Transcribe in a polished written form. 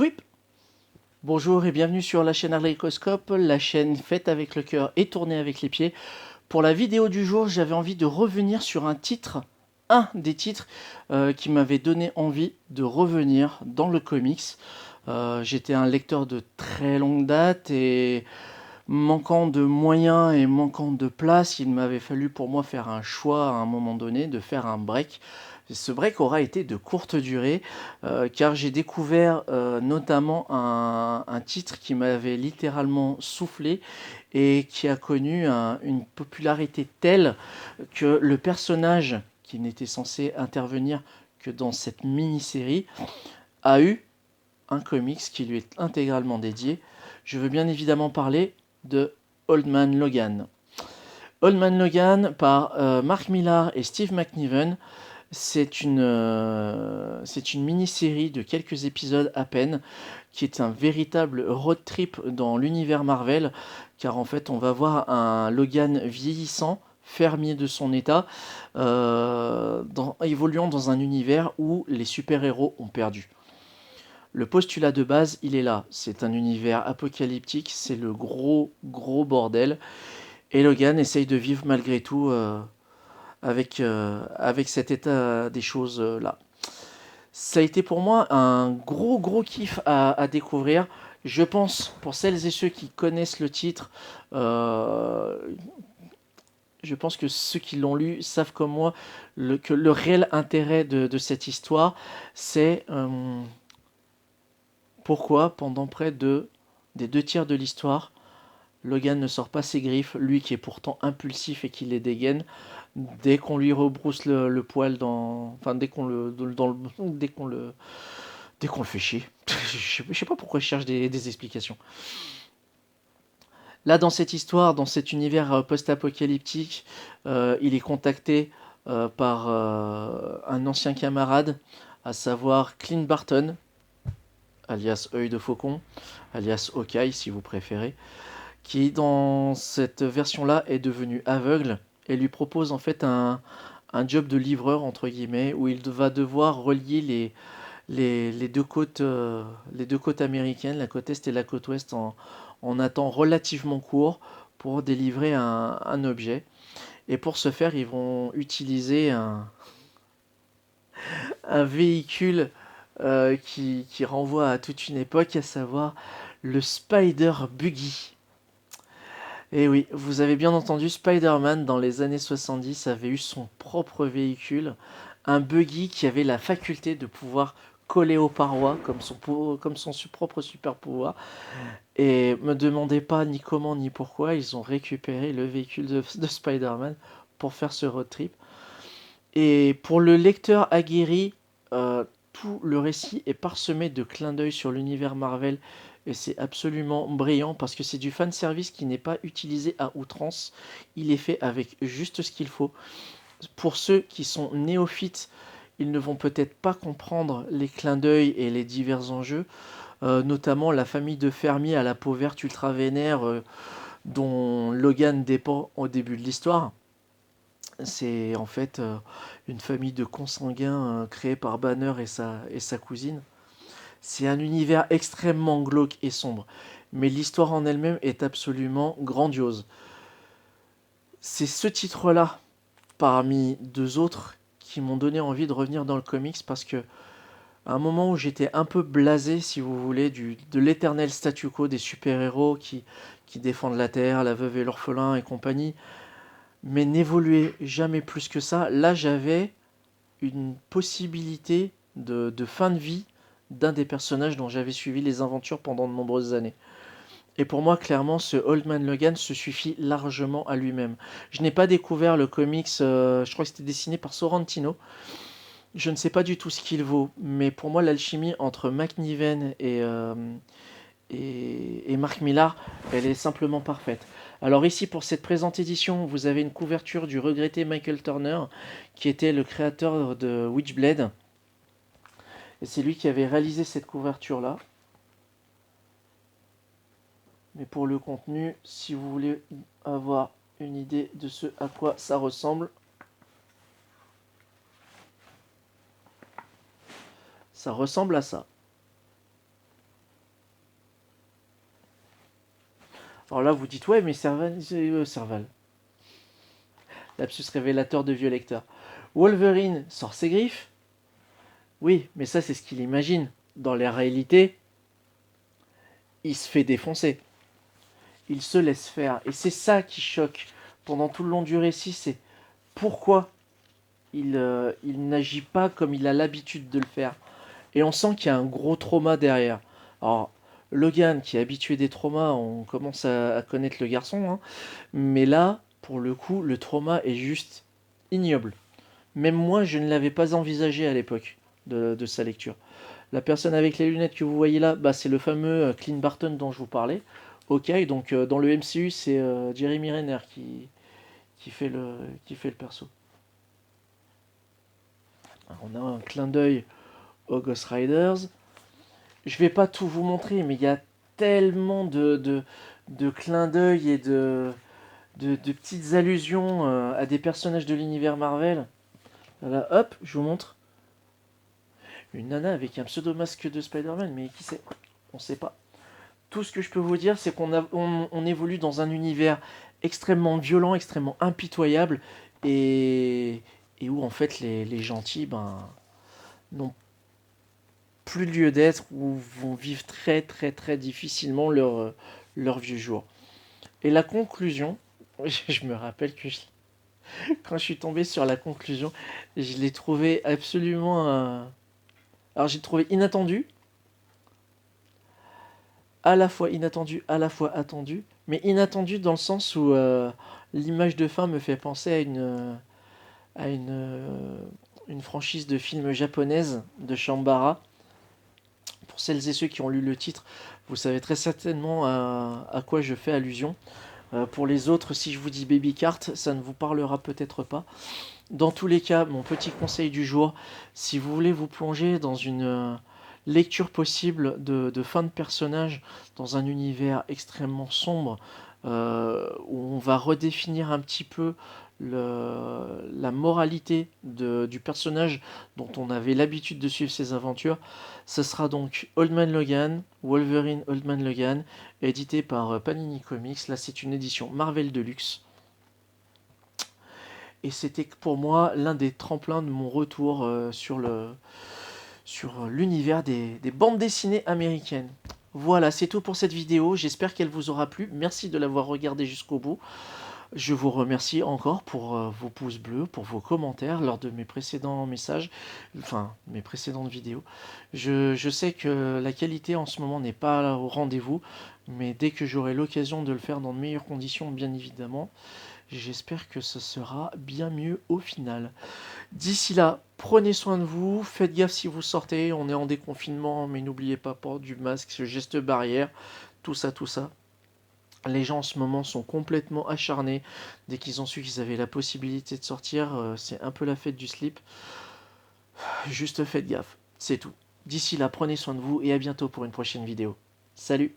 Twip. Bonjour et bienvenue sur la chaîne Harleyscope, la chaîne faite avec le cœur et tournée avec les pieds. Pour la vidéo du jour, j'avais envie de revenir sur un des titres qui m'avait donné envie de revenir dans le comics. J'étais un lecteur de très longue date et manquant de moyens et manquant de place, il m'avait fallu pour moi faire un choix à un moment donné, de faire un break. Ce break aura été de courte durée, car j'ai découvert notamment un titre qui m'avait littéralement soufflé et qui a connu une popularité telle que le personnage qui n'était censé intervenir que dans cette mini-série a eu un comics qui lui est intégralement dédié. Je veux bien évidemment parler de Old Man Logan. Old Man Logan par Mark Millar et Steve McNiven. C'est une mini-série de quelques épisodes à peine, qui est un véritable road trip dans l'univers Marvel, car en fait on va voir un Logan vieillissant, fermier de son état, évoluant dans un univers où les super-héros ont perdu. Le postulat de base, il est là. C'est un univers apocalyptique, c'est le gros bordel. Et Logan essaye de vivre malgré tout avec cet état des choses là. Ça a été pour moi un gros kiff à découvrir. Je pense, pour celles et ceux qui connaissent le titre, je pense que ceux qui l'ont lu savent comme moi que le réel intérêt de cette histoire, c'est pourquoi pendant près des 2 tiers de l'histoire, Logan ne sort pas ses griffes, lui qui est pourtant impulsif et qui les dégaine, dès qu'on lui rebrousse le poil dans... Enfin, dès qu'on le fait chier. Je sais pas pourquoi je cherche des explications. Là, dans cette histoire, dans cet univers post-apocalyptique, il est contacté par un ancien camarade, à savoir Clint Barton, alias Œil de Faucon, alias Hawkeye si vous préférez, qui dans cette version-là est devenu aveugle et lui propose en fait un job de livreur entre guillemets où il va devoir relier les les deux côtes américaines, la côte est et la côte ouest en un temps relativement court pour délivrer un objet. Et pour ce faire, ils vont utiliser un véhicule qui renvoie à toute une époque, à savoir le Spider Buggy. Et oui, vous avez bien entendu, Spider-Man dans les années 70 avait eu son propre véhicule, un buggy qui avait la faculté de pouvoir coller aux parois comme son propre super pouvoir. Et me demandez pas ni comment ni pourquoi, ils ont récupéré le véhicule de Spider-Man pour faire ce road trip. Et pour le lecteur aguerri, tout le récit est parsemé de clins d'œil sur l'univers Marvel et c'est absolument brillant parce que c'est du fanservice qui n'est pas utilisé à outrance. Il est fait avec juste ce qu'il faut. Pour ceux qui sont néophytes, ils ne vont peut-être pas comprendre les clins d'œil et les divers enjeux, notamment la famille de fermiers à la peau verte ultra vénère dont Logan dépend au début de l'histoire. C'est en fait une famille de consanguins créée par Banner et sa cousine. C'est un univers extrêmement glauque et sombre, mais l'histoire en elle-même est absolument grandiose. C'est ce titre-là, parmi deux autres, qui m'ont donné envie de revenir dans le comics parce que à un moment où j'étais un peu blasé, si vous voulez, de l'éternel statu quo des super-héros qui défendent la Terre, la veuve et l'orphelin et compagnie, mais n'évoluait jamais plus que ça. Là, j'avais une possibilité de fin de vie d'un des personnages dont j'avais suivi les aventures pendant de nombreuses années. Et pour moi, clairement, ce Old Man Logan se suffit largement à lui-même. Je n'ai pas découvert le comics, je crois que c'était dessiné par Sorrentino. Je ne sais pas du tout ce qu'il vaut, mais pour moi, l'alchimie entre McNiven et Mark Millar, elle est simplement parfaite. Alors ici, pour cette présente édition, vous avez une couverture du regretté Michael Turner, qui était le créateur de Witchblade. Et c'est lui qui avait réalisé cette couverture-là. Mais pour le contenu, si vous voulez avoir une idée de ce à quoi ça ressemble, ça ressemble à ça. Alors là, vous dites, ouais, mais Serval. Lapsus révélateur de vieux lecteur. Wolverine sort ses griffes. Oui, mais ça, c'est ce qu'il imagine. Dans la réalité, il se fait défoncer. Il se laisse faire. Et c'est ça qui choque pendant tout le long du récit, c'est pourquoi il n'agit pas comme il a l'habitude de le faire. Et on sent qu'il y a un gros trauma derrière. Alors, Logan, qui est habitué des traumas, on commence à connaître le garçon, hein. Mais là, pour le coup, le trauma est juste ignoble. Même moi, je ne l'avais pas envisagé à l'époque de sa lecture. La personne avec les lunettes que vous voyez là, bah, c'est le fameux Clint Barton dont je vous parlais. Ok, donc dans le MCU, c'est Jeremy Renner qui fait le perso. Alors, on a un clin d'œil aux Ghost Riders. Je vais pas tout vous montrer, mais il y a tellement de clins d'œil et de petites allusions à des personnages de l'univers Marvel. Voilà, hop, je vous montre. Une nana avec un pseudo-masque de Spider-Man, mais qui c'est? On sait pas. Tout ce que je peux vous dire, c'est on évolue dans un univers extrêmement violent, extrêmement impitoyable, et où en fait les gentils n'ont plus lieu d'être, ou vont vivre très très très difficilement leur vieux jour. Et la conclusion, je me rappelle que quand je suis tombé sur la conclusion, je l'ai trouvé absolument... Alors j'ai trouvé inattendu, à la fois inattendu, à la fois attendu, mais inattendu dans le sens où l'image de fin me fait penser à une franchise de films japonaise de Shambara. Pour celles et ceux qui ont lu le titre, vous savez très certainement à quoi je fais allusion. Pour les autres, si je vous dis Baby Cart, ça ne vous parlera peut-être pas. Dans tous les cas, mon petit conseil du jour, si vous voulez vous plonger dans une lecture possible de fin de personnage dans un univers extrêmement sombre, où on va redéfinir un petit peu la moralité du personnage dont on avait l'habitude de suivre ses aventures, ce sera donc Old Man Logan, Wolverine Old Man Logan, édité par Panini Comics. Là, c'est une édition Marvel Deluxe. Et c'était pour moi l'un des tremplins de mon retour sur l'univers des bandes dessinées américaines. Voilà, c'est tout pour cette vidéo. J'espère qu'elle vous aura plu. Merci de l'avoir regardé jusqu'au bout. Je vous remercie encore pour vos pouces bleus, pour vos commentaires lors de mes précédents messages, enfin mes précédentes vidéos. Je sais que la qualité en ce moment n'est pas au rendez-vous, mais dès que j'aurai l'occasion de le faire dans de meilleures conditions, bien évidemment, j'espère que ce sera bien mieux au final. D'ici là, prenez soin de vous, faites gaffe si vous sortez, on est en déconfinement, mais n'oubliez pas port du masque, ce geste barrière, tout ça, tout ça. Les gens en ce moment sont complètement acharnés. Dès qu'ils ont su qu'ils avaient la possibilité de sortir, c'est un peu la fête du slip. Juste faites gaffe, c'est tout. D'ici là, prenez soin de vous et à bientôt pour une prochaine vidéo. Salut!